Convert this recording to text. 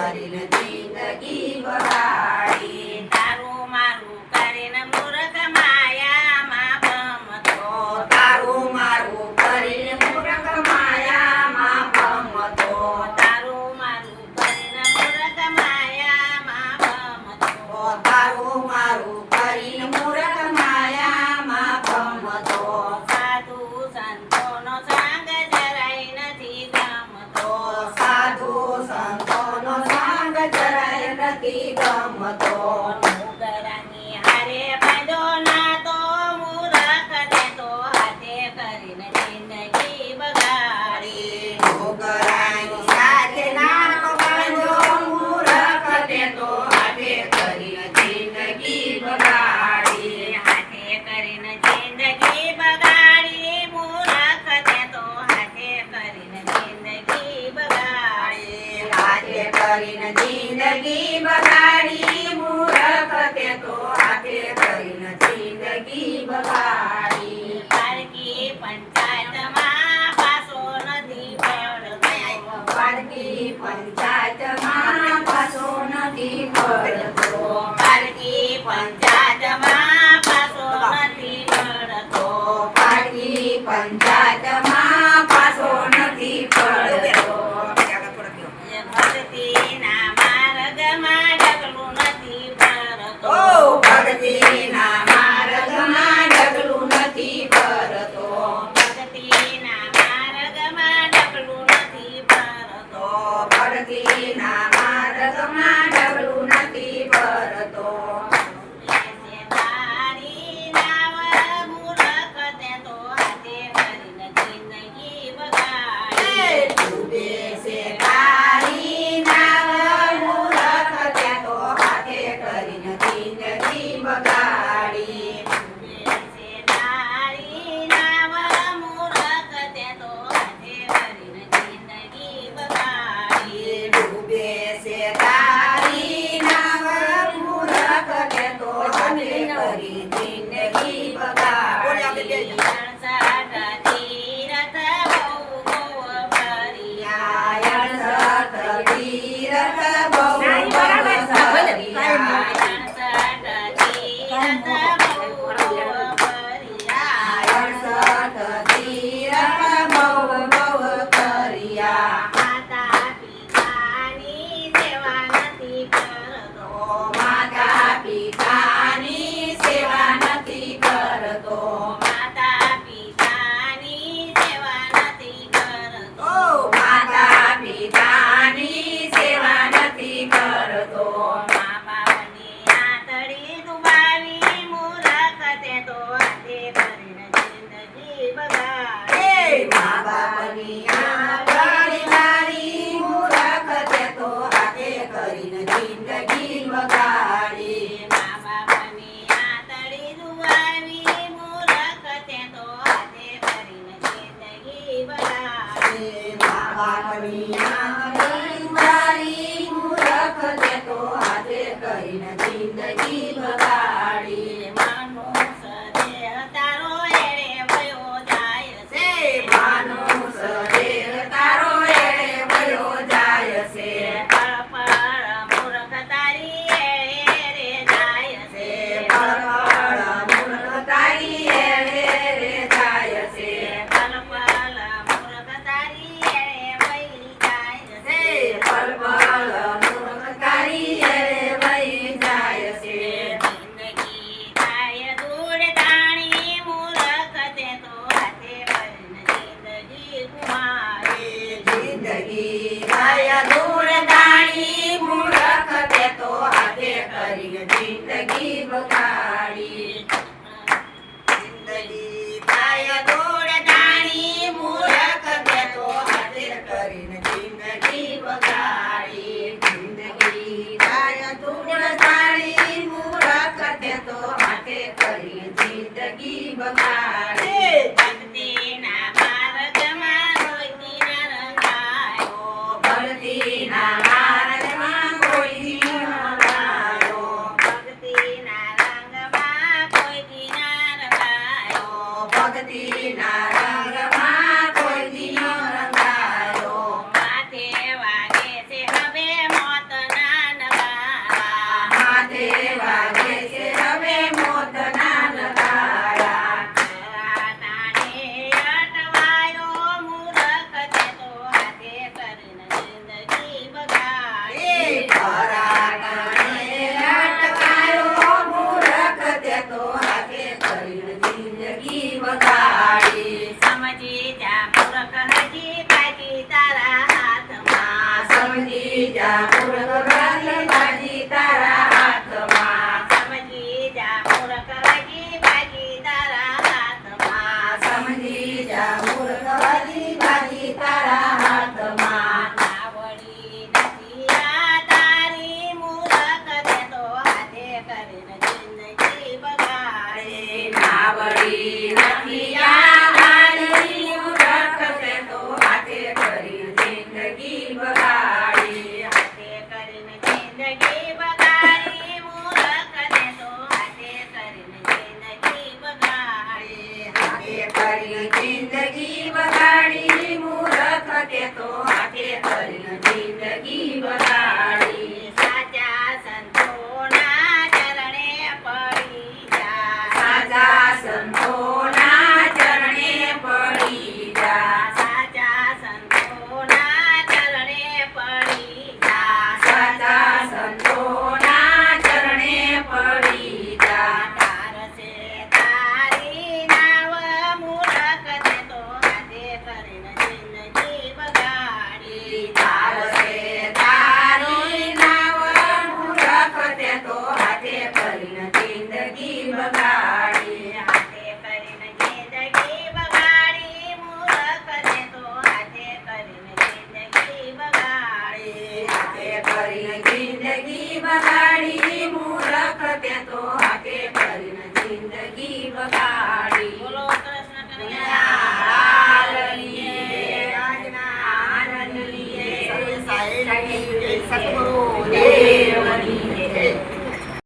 કરીને જિંદગી બગાડી તારું મારું કરીને મૂર્ખ માયામાં ભમતો તારું મારું કરીને મૂર્ખ માયામાં ભમતો તારું મારું કરીને મૂર્ખ માયામાં ભમતો તારું મારું કરીને મૂર્ખ માયામાં ભમતો સાધુ સંતોનો સંગ જરાય નથી ગમતો સાધુ સંતોનો સંગ જરાય નથી ગમતો મુગરાની હારે બાંધો ના તો મૂર્ખ તે તો હાથે કરીને જિંદગી બગાડી મોગરાની સાથે નાનો બાંધો મૂર્ખ તે તો હાથે કરીને જિંદગી બગાડી હાથે કરીને જિંદગી બગાડી મૂર્ખ તે તો હાથે કરીને જિંદગી બગાડી હાથે કરીને જિંદગી બગાડી મૂર્ખ તે તો હાથે કરીને જિંદગી બગાડી પારકી પંચાયતમાં પાસો નથી પડતો પારકી પંચાયતમાં પાછો નથી પડતો પારકી પંચાયતમાં પાસો નથી પડતો પારકી પંચાયતમાં પાછો નથી પડતો ભક્તિના માર્ગમાં ડગલું નથી ભરતો ઓ ભક્તિના માર્ગમાં ડગલું નથી ભરતો ભક્તિના માર્ગમાં ડગલું નથી ભરતો ભક્તિના માર્ગમાં ડગલું નથી ભરતો એસે તારી નાવ મૂર્ખ તે તો હાથે કરીને જિંદગી બગાડી ડૂબે છે તારી નાવ મૂર્ખ તે તો હાથે કરીને જિંદગી બગાડી એસે તારી નાવ મૂર્ખ તે તો હાથે કરીને જિંદગી બગાડી ડૂબે છે તારી નાવ મૂર્ખ તે તો હાથે કરી જિંદગી બગાડી તીરથ બહુ બહુ ભર્યા તીરથ બહુ માતા પિતાની સેવા નથી કરતો માતા પિતાની સેવા નથી કરતો માતા પિતાની સેવા નથી કરતો માતા પિતાની સેવા નથી કરતો મા બાપની આંતળી દુબાવી મૂર્ખ તે તો હાથે કરીને જિંદગી બગાડી મા બાપની આંગળી મારી મૂર્ખ તે તો હાથે કરીને જિંદગી બગાડી મા બાપની આંતળી દુબાવી મૂર્ખ તે તો હાથે કરીને જિંદગી બગાડી મા બાપની આંગળી મારી મૂર્ખ તે તો હાથે કરીને જિંદગી બગાડી મનુષ્ય દેહ તારો એળે વયો જાય છે માનુષ દેહ તારો એળે વયો જાય છે પળ પળ મૂર્ખ તારી એળે રે જાય છે પળ પળ મૂર્ખ તારી એળે રે જાય છે પલ પલ મૂર્ખ તારી એળે વહી જાય છે પળ પળ મૂર્ખ તારી એળે વહી જાય છે જિંદગી થાય ધૂળ ધાણી મૂર્ખ તે તો હાથે કરીને જિંદગી ગુમાવી જિંદગી જાય ધૂળ દાણી મૂર્ખ તે તો હાથે કરી જિંદગી બગાડી જિંદગી જાય ધૂળ દાણી મૂર્ખ તે તો હાથે કરીને જિંદગી બગાડી જિંદગી જાય ધૂળ દાણી મૂર્ખ તે તો હાથે કરી જિંદગી બગાડી ભક્તિના માર્ગમાં રોઈતી ન રંગાયો ભક્તિના માર્ગમાં કોઈ ન લાયો ભક્તિના જિંદગી બગાડી મૂરખને તો હાથે કરીને જિંદગી બગાડી હાથે કરી જિંદગી બગાડી મૂરખ તે તો